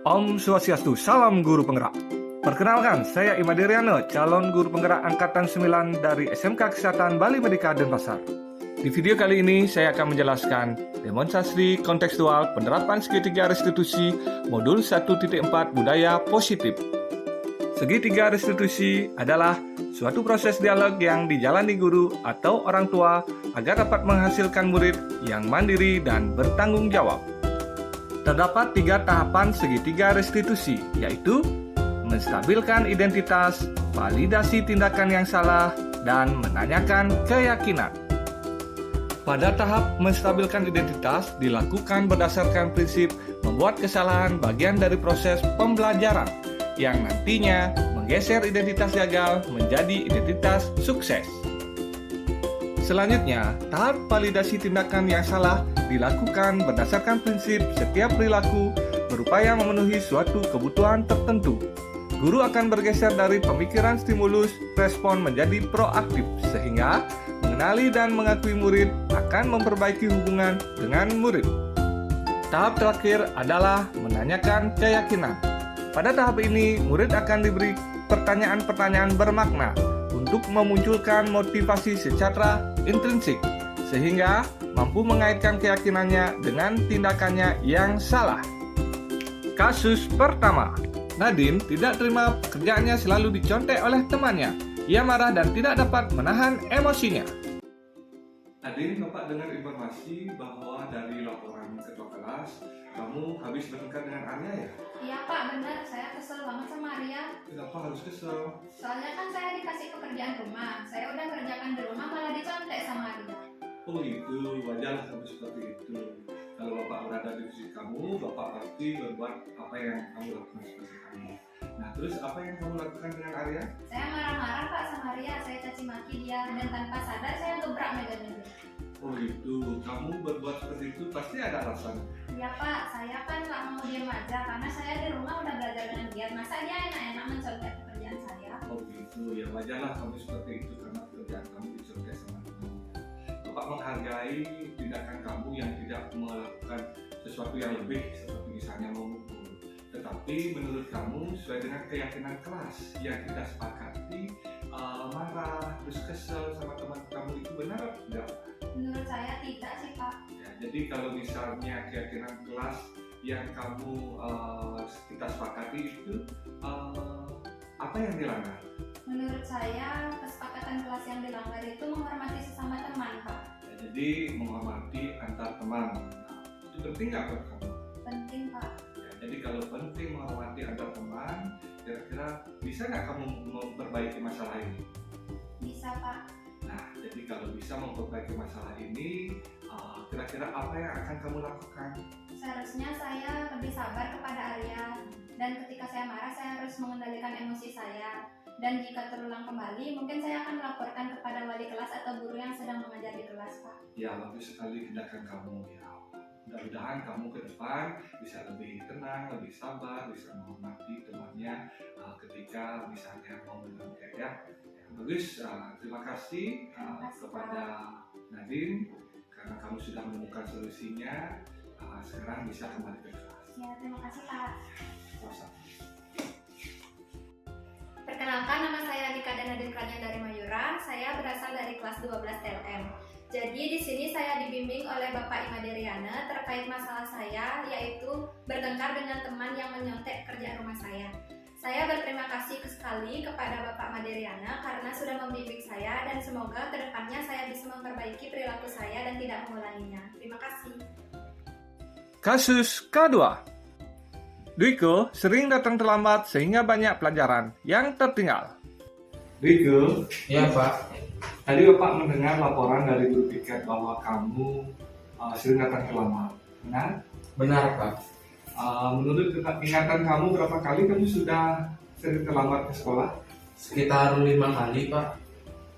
Om Swastiastu, salam guru penggerak. Perkenalkan, saya Imadiriano, calon guru penggerak Angkatan 9 dari SMK Kesehatan Bali Medika Denpasar. Di video kali ini, saya akan menjelaskan demonstrasi kontekstual penerapan segitiga restitusi modul 1.4 budaya positif. Segitiga restitusi adalah suatu proses dialog yang dijalani guru atau orang tua agar dapat menghasilkan murid yang mandiri dan bertanggung jawab. Terdapat 3 tahapan segitiga restitusi, yaitu menstabilkan identitas, validasi tindakan yang salah, dan menanyakan keyakinan. Pada tahap menstabilkan identitas dilakukan berdasarkan prinsip membuat kesalahan bagian dari proses pembelajaran yang nantinya menggeser identitas gagal menjadi identitas sukses. Selanjutnya, tahap validasi tindakan yang salah dilakukan berdasarkan prinsip setiap perilaku berupaya memenuhi suatu kebutuhan tertentu. Guru akan bergeser dari pemikiran stimulus respon menjadi proaktif, sehingga mengenali dan mengakui murid akan memperbaiki hubungan dengan murid. Tahap terakhir adalah menanyakan keyakinan. Pada tahap ini, murid akan diberi pertanyaan-pertanyaan bermakna untuk memunculkan motivasi secara intrinsik, sehingga mampu mengaitkan keyakinannya dengan tindakannya yang salah. Kasus pertama, Nadine tidak terima pekerjaannya selalu dicontek oleh temannya. Ia marah dan tidak dapat menahan emosinya. Nadine, Bapak dengar informasi bahwa dari laporan ketua kelas, kamu habis bertengkar dengan Arya ya? Iya Pak, benar. Saya kesel banget sama Arya. Kenapa harus kesel? Soalnya kan saya dikasih pekerjaan rumah. Saya udah kerjakan di rumah malah dicontek sama Arya. Oh itu, wajarlah kamu seperti itu. Kalau Bapak berada di posisi kamu, Bapak pasti berbuat apa yang kamu lakukan seperti kamu. Nah, terus apa yang kamu lakukan dengan Arya? Saya marah-marah Pak sama Arya. Saya caci maki dia dan tanpa sadar saya gebrak meja-meja. Oh itu, kamu berbuat seperti itu pasti ada alasan. Iya Pak, saya kan nggak mau diam aja karena saya di rumah udah belajar dengan giat. Masa dia enak-enak mencontek pekerjaan saya? Oh gitu, ya wajarlah kamu seperti itu karena pekerjaan kamu dicontek sama teman. Bapak menghargai tindakan kamu yang tidak melakukan sesuatu yang lebih seperti misalnya memukul. Tetapi menurut kamu sesuai dengan keyakinan kelas yang kita sepakati, marah terus kesel sama teman kamu itu benar atau tidak? Menurut saya tidak sih Pak. Ya, jadi kalau misalnya keyakinan kelas yang kamu kita sepakati itu apa yang dilanggar? Menurut saya kesepakatan kelas yang dilanggar itu menghormati sesama teman Pak. Ya, jadi menghormati antar teman. Nah, itu penting nggak buat kamu? Penting Pak. Ya, jadi kalau penting menghormati antar teman, kira-kira bisa nggak kamu memperbaiki masalah ini? Bisa Pak. Nah, jadi kalau bisa memperbaiki masalah ini, kira-kira apa yang akan kamu lakukan? Seharusnya saya lebih sabar kepada Arya, dan ketika saya marah saya harus mengendalikan emosi saya. Dan jika terulang kembali, mungkin saya akan melaporkan kepada wali kelas atau guru yang sedang mengajar di kelas, Pak. Ya, bagus sekali tindakan kamu ya. Mudah-mudahan kamu ke depan bisa lebih tenang, lebih sabar, bisa menghormati temannya ketika misalnya mau bertengkar ya. Bagus, terima kasih kepada Nadine karena kamu sudah menemukan solusinya. Sekarang bisa kembali ke kelas. Ya, terima kasih Pak. Sama-sama. Perkenalkan, nama saya Dika Nadine Kranya dari Mayura. Saya berasal dari kelas 12 TLM. Jadi di sini saya dibimbing oleh Bapak Imadiriana terkait masalah saya, yaitu bertengkar dengan teman yang menyontek kerjaan rumah saya. Saya berterima kasih sekali kepada Bapak Madiriana karena sudah membimbing saya, dan semoga kedepannya saya bisa memperbaiki perilaku saya dan tidak mengulanginya. Terima kasih. Kasus kedua, Dwiko sering datang terlambat sehingga banyak pelajaran yang tertinggal. Dwiko, Ya Pak, tadi Bapak mendengar laporan dari guru piket bahwa kamu sering datang terlambat. Benar? benar Pak. Menurut ingatan kamu berapa kali kamu sudah sering terlambat ke sekolah? Sekitar 5 kali Pak.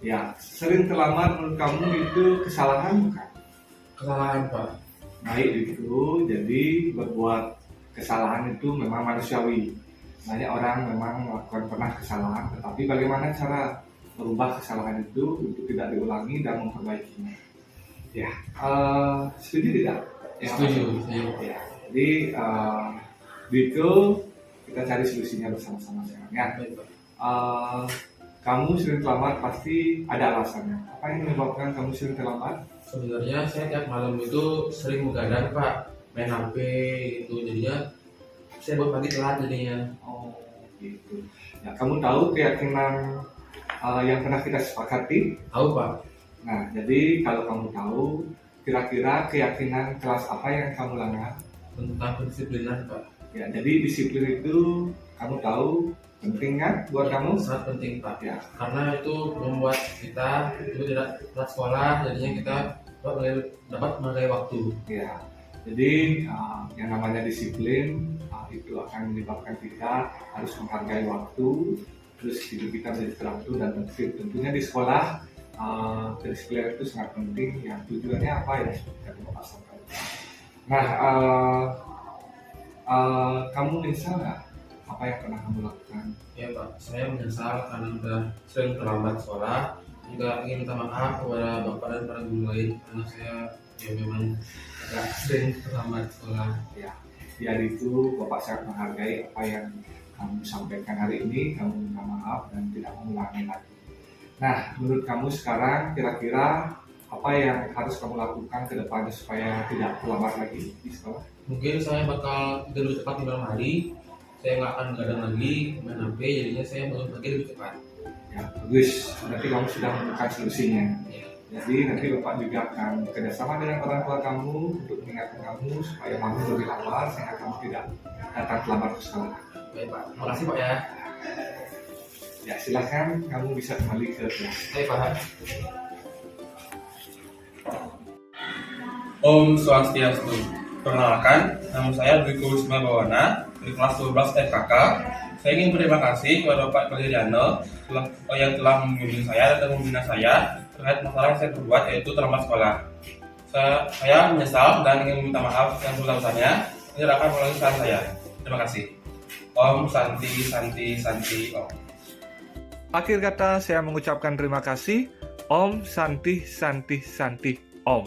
Ya, sering terlambat menurut kamu itu kesalahan bukan? Kesalahan Pak. Baik itu, jadi berbuat kesalahan itu memang manusiawi. Banyak orang memang melakukan pernah kesalahan, tetapi bagaimana cara merubah kesalahan itu untuk tidak diulangi dan memperbaikinya? Ya, setuju tidak? Setuju. Ya. Jadi Begitu kita cari solusinya bersama-sama sekarang ya. Baik, Pak. Kamu sering terlambat pasti ada alasannya. Apa yang menyebabkan kamu sering terlambat? Sebenarnya saya tiap malam itu sering begadang, Pak. Main HP gitu. Jadinya saya buat pagi telat jadinya. Oh, gitu. Ya, kamu tahu keyakinan yang pernah kita sepakati? Tahu, Pak. Nah, jadi kalau kamu tahu, kira-kira keyakinan kelas apa yang kamu langgar? Tentang pendisiplinan, Pak. Ya, jadi disiplin itu kamu tahu penting kan buat kamu? Sangat penting, Pak. Ya, Karena itu membuat kita itu tidak telat sekolah, jadinya kita dapat menghargai waktu. ya. Jadi yang namanya disiplin itu akan menyebabkan kita harus menghargai waktu, terus hidup kita menjadi teratur dan tertib. Tentunya di sekolah disiplin itu sangat penting. Ya, tujuannya apa ya? Dari Bapak sampaikan. Nah, kamu menyesal nggak apa yang pernah kamu lakukan? Ya, Pak, saya menyesal karena sudah sering terlambat sekolah. Juga ingin minta maaf kepada Bapak dan para guru lain karena saya ya memang agak sering terlambat sekolah. Ya, dari itu Bapak sangat menghargai apa yang kamu sampaikan hari ini. Kamu minta maaf dan tidak mengulangi lagi. Nah, menurut kamu sekarang kira-kira apa yang harus kamu lakukan ke depannya supaya tidak terlambat lagi di sekolah? Mungkin saya bakal tidur lebih cepat di malam hari. Saya nggak akan begadang lagi main HP, jadinya saya bangun pagi lebih cepat. Ya, bagus. Berarti kamu sudah menemukan solusinya. Ya, Jadi nanti Bapak juga akan kerjasama dengan orang tua kamu untuk mengingatkan kamu supaya bangun lebih awal sehingga kamu tidak datang terlambat ke sekolah. baik, Pak. Terima kasih, Pak ya. Ya, silakan kamu bisa kembali ke kelas. Baik, Pak. Om Swastiastu. Perkenalkan, nama saya Dwi Kusuma Bawana dari kelas 12 FKK. Saya ingin berterima kasih kepada Pak Pagiriano yang telah membimbing saya dan membina saya terkait masalah yang saya perbuat, yaitu terlambat sekolah. Saya menyesal dan ingin meminta maaf yang sebesar-besarnya. Ini akan mengulangi kesalahan saya. Terima kasih. Om Santi Santi Santi Om. Akhir kata saya mengucapkan terima kasih. Om Santi Santi Santi Om.